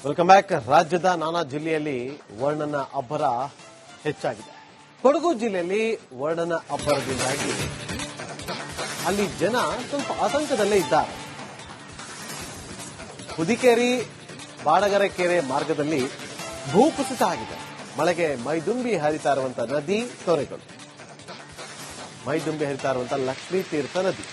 Welcome back. ರಾಜ್ಯದ ನಾನಾ ಜಿಲ್ಲೆಯಲ್ಲಿ ವರ್ಣನ ಅಬ್ಬರ ಹೆಚ್ಚಾಗಿದೆ. ಕೊಡಗು ಜಿಲ್ಲೆಯಲ್ಲಿ ವರ್ಣನ ಅಬ್ಬರದಿಂದಾಗಿ ಅಲ್ಲಿ ಜನ ಸ್ವಲ್ಪ ಆತಂಕದಲ್ಲೇ ಇದ್ದಾರೆ. ಹುದಿಕೇರಿ ಬಾಡಗರಕೆರೆ ಮಾರ್ಗದಲ್ಲಿ ಭೂಕುಸಿತ ಆಗಿದೆ. ಮಳೆಗೆ ಮೈದುಂಬಿ ಹರಿತಾ ಇರುವಂತಹ ನದಿ ತೊರೆಗಳು, ಮೈದುಂಬಿ ಹರಿತಾ ಇರುವಂತಹ ಲಕ್ಷ್ಮೀ ತೀರ್ಥ ನದಿ.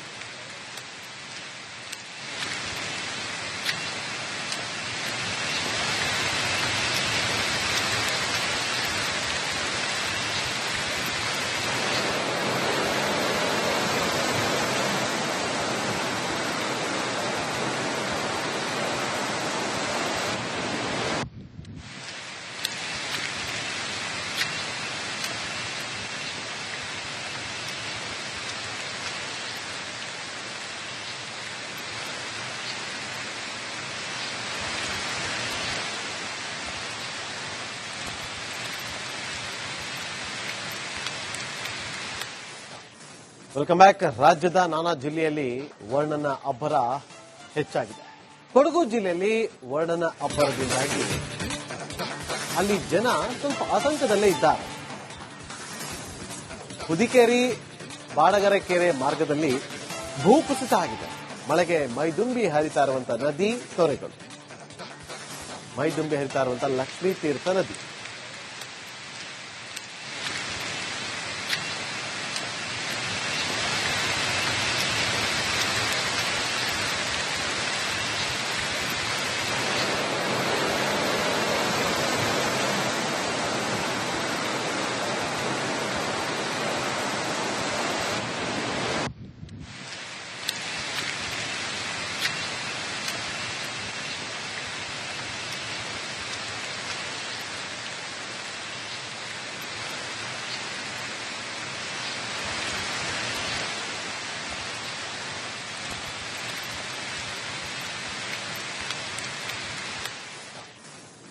Welcome back. ರಾಜ್ಯದ ನಾನಾ ಜಿಲ್ಲೆಯಲ್ಲಿ ವರ್ಣನ ಅಬ್ಬರ ಹೆಚ್ಚಾಗಿದೆ. ಕೊಡಗು ಜಿಲ್ಲೆಯಲ್ಲಿ ವರ್ಣನ ಅಬ್ಬರದಿಂದಾಗಿ ಅಲ್ಲಿ ಜನ ಸ್ವಲ್ಪ ಆತಂಕದಲ್ಲೇ ಇದ್ದಾರೆ. ಹುದಿಕೇರಿ ಬಾಡಗರಕೆರೆ ಮಾರ್ಗದಲ್ಲಿ ಭೂಕುಸಿತ ಆಗಿದೆ. ಮಳೆಗೆ ಮೈದುಂಬಿ ಹರಿತಾ ಇರುವಂತಹ ನದಿ ತೊರೆಗಳು, ಮೈದುಂಬಿ ಹರಿತಾ ಇರುವಂತಹ ಲಕ್ಷ್ಮೀ ತೀರ್ಥ ನದಿ.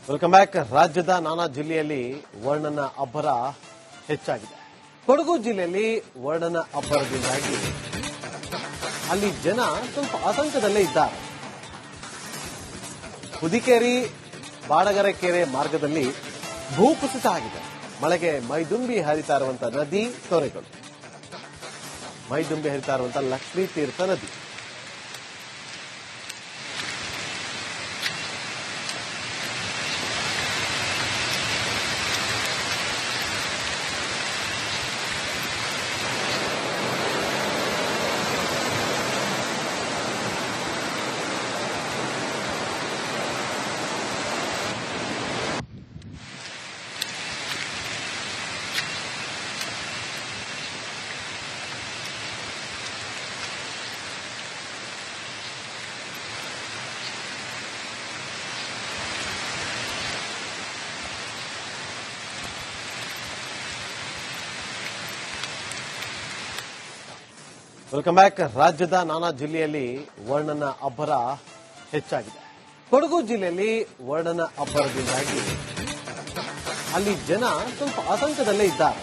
Welcome back. ರಾಜ್ಯದ ನಾನಾ ಜಿಲ್ಲೆಯಲ್ಲಿ ವರ್ಣನ ಅಬ್ಬರ ಹೆಚ್ಚಾಗಿದೆ. ಕೊಡಗು ಜಿಲ್ಲೆಯಲ್ಲಿ ವರ್ಣನ ಅಬ್ಬರದಿಂದಾಗಿ ಅಲ್ಲಿ ಜನ ಸ್ವಲ್ಪ ಆತಂಕದಲ್ಲೇ ಇದ್ದಾರೆ. ಹುದಿಕೇರಿ ಬಾಡಗರಕೆರೆ ಮಾರ್ಗದಲ್ಲಿ ಭೂಕುಸಿತ ಆಗಿದೆ. ಮಳೆಗೆ ಮೈದುಂಬಿ ಹರಿತಾ ಇರುವಂತಹ ನದಿ ತೊರೆಗಳು, ಮೈದುಂಬಿ ಹರಿತಾ ಇರುವಂತಹ ಲಕ್ಷ್ಮೀ ತೀರ್ಥ ನದಿ. Welcome back. ರಾಜ್ಯದ ನಾನಾ ಜಿಲ್ಲೆಯಲ್ಲಿ ವರ್ಣನ ಅಬ್ಬರ ಹೆಚ್ಚಾಗಿದೆ. ಕೊಡಗು ಜಿಲ್ಲೆಯಲ್ಲಿ ವರ್ಣನ ಅಬ್ಬರದಿಂದಾಗಿ ಅಲ್ಲಿ ಜನ ಸ್ವಲ್ಪ ಆತಂಕದಲ್ಲೇ ಇದ್ದಾರೆ.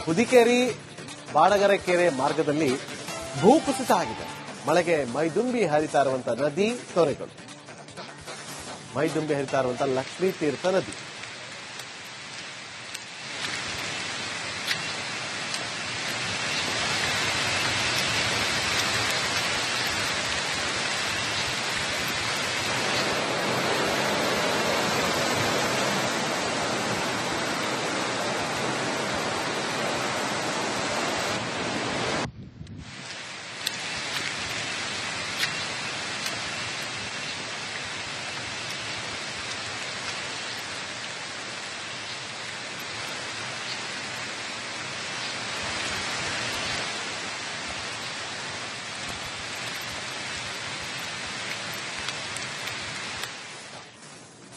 ಹುದಿಕೇರಿ ಬಾಡಗರಕೆರೆ ಮಾರ್ಗದಲ್ಲಿ ಭೂಕುಸಿತ ಆಗಿದೆ. ಮಳೆಗೆ ಮೈದುಂಬಿ ಹರಿತಾ ಇರುವಂತಹ ನದಿ ತೊರೆಗಳು, ಮೈದುಂಬಿ ಹರಿತಾ ಇರುವಂತಹ ಲಕ್ಷ್ಮೀ ತೀರ್ಥ ನದಿ.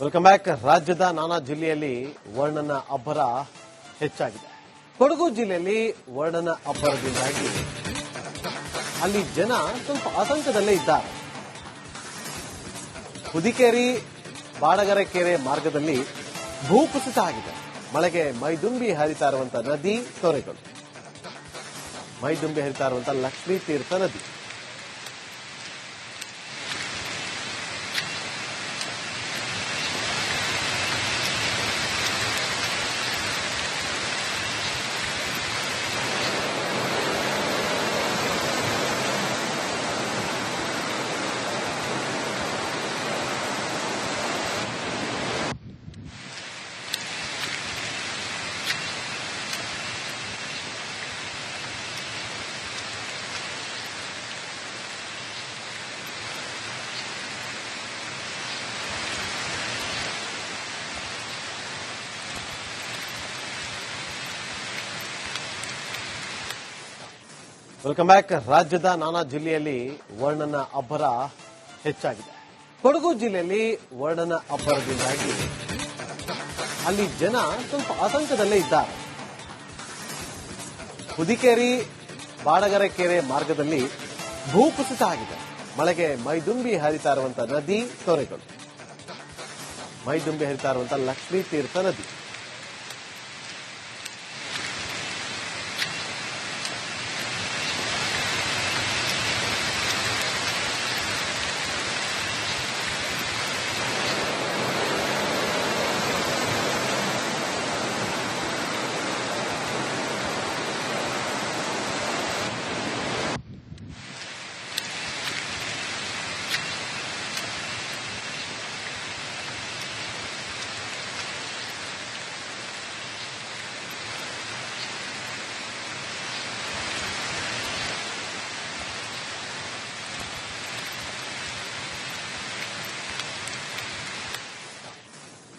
Welcome back. ರಾಜ್ಯದ ನಾನಾ ಜಿಲ್ಲೆಯಲ್ಲಿ ವರ್ಣನ ಅಬ್ಬರ ಹೆಚ್ಚಾಗಿದೆ. ಕೊಡಗು ಜಿಲ್ಲೆಯಲ್ಲಿ ವರ್ಣನ ಅಬ್ಬರದಿಂದಾಗಿ ಅಲ್ಲಿ ಜನ ಸ್ವಲ್ಪ ಆತಂಕದಲ್ಲೇ ಇದ್ದಾರೆ. ಹುದಿಕೇರಿ ಬಾಡಗರಕೆರೆ ಮಾರ್ಗದಲ್ಲಿ ಭೂಕುಸಿತ ಆಗಿದೆ. ಮಳೆಗೆ ಮೈದುಂಬಿ ಹರಿತಾ ಇರುವಂತಹ ನದಿ ತೊರೆಗಳು, ಮೈದುಂಬಿ ಹರಿತಾ ಇರುವಂತಹ ಲಕ್ಷ್ಮೀ ತೀರ್ಥ ನದಿ. Welcome back. ರಾಜ್ಯದ ನಾನಾ ಜಿಲ್ಲೆಯಲ್ಲಿ ವರ್ಣನ ಅಬ್ಬರ ಹೆಚ್ಚಾಗಿದೆ. ಕೊಡಗು ಜಿಲ್ಲೆಯಲ್ಲಿ ವರ್ಣನ ಅಬ್ಬರದಿಂದಾಗಿ ಅಲ್ಲಿ ಜನ ಸ್ವಲ್ಪ ಆತಂಕದಲ್ಲೇ ಇದ್ದಾರೆ. ಹುದಿಕೇರಿ ಬಾಡಗೆರೆಕೆರೆ ಮಾರ್ಗದಲ್ಲಿ ಭೂಕುಸಿತ ಆಗಿದೆ. ಮಳೆಗೆ ಮೈದುಂಬಿ ಹರಿತಾ ಇರುವಂತಹ ನದಿ ತೊರೆಗಳು, ಮೈದುಂಬಿ ಹರಿತಾ ಇರುವಂತಹ ಲಕ್ಷ್ಮೀ ತೀರ್ಥ ನದಿ.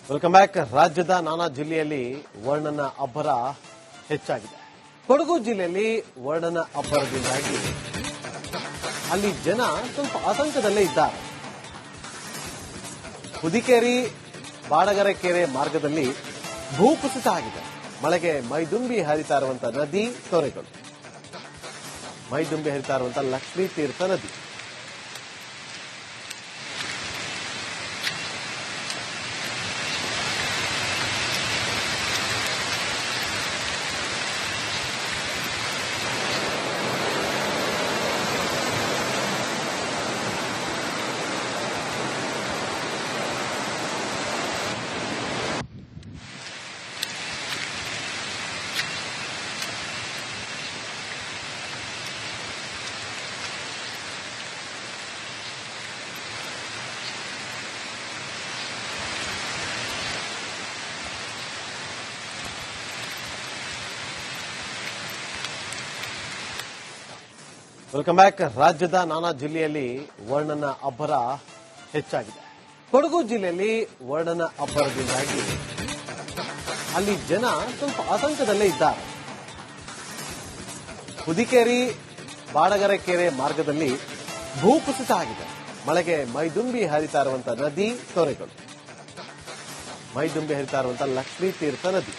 Welcome back. ರಾಜ್ಯದ ನಾನಾ ಜಿಲ್ಲೆಯಲ್ಲಿ ವರ್ಣನ ಅಬ್ಬರ ಹೆಚ್ಚಾಗಿದೆ. ಕೊಡಗು ಜಿಲ್ಲೆಯಲ್ಲಿ ವರ್ಣನ ಅಬ್ಬರದಿಂದಾಗಿ ಅಲ್ಲಿ ಜನ ಸ್ವಲ್ಪ ಆತಂಕದಲ್ಲೇ ಇದ್ದಾರೆ. ಹುದಿಕೇರಿ ಬಾಡಗೆರೆಕೆರೆ ಮಾರ್ಗದಲ್ಲಿ ಭೂಕುಸಿತ ಆಗಿದೆ. ಮಳೆಗೆ ಮೈದುಂಬಿ ಹರಿತಾ ಇರುವಂತಹ ನದಿ ತೊರೆಗಳು, ಮೈದುಂಬಿ ಹರಿತಾ ಇರುವಂತಹ ಲಕ್ಷ್ಮೀ ತೀರ್ಥ ನದಿ. Welcome back. ರಾಜ್ಯದ ನಾನಾ ಜಿಲ್ಲೆಯಲ್ಲಿ ವರ್ಣನ ಅಬ್ಬರ ಹೆಚ್ಚಾಗಿದೆ. ಕೊಡಗು ಜಿಲ್ಲೆಯಲ್ಲಿ ವರ್ಣನ ಅಬ್ಬರದಿಂದಾಗಿ ಅಲ್ಲಿ ಜನ ಸ್ವಲ್ಪ ಆತಂಕದಲ್ಲೇ ಇದ್ದಾರೆ. ಹುದಿಕೇರಿ ಬಾಡಗೆರೆಕೆರೆ ಮಾರ್ಗದಲ್ಲಿ ಭೂಕುಸಿತ ಆಗಿದೆ. ಮಳೆಗೆ ಮೈದುಂಬಿ ಹರಿತಾ ಇರುವಂತಹ ನದಿ ತೊರೆಗಳು, ಮೈದುಂಬಿ ಹರಿತಾ ಇರುವಂತಹ ಲಕ್ಷ್ಮೀ ತೀರ್ಥ ನದಿ.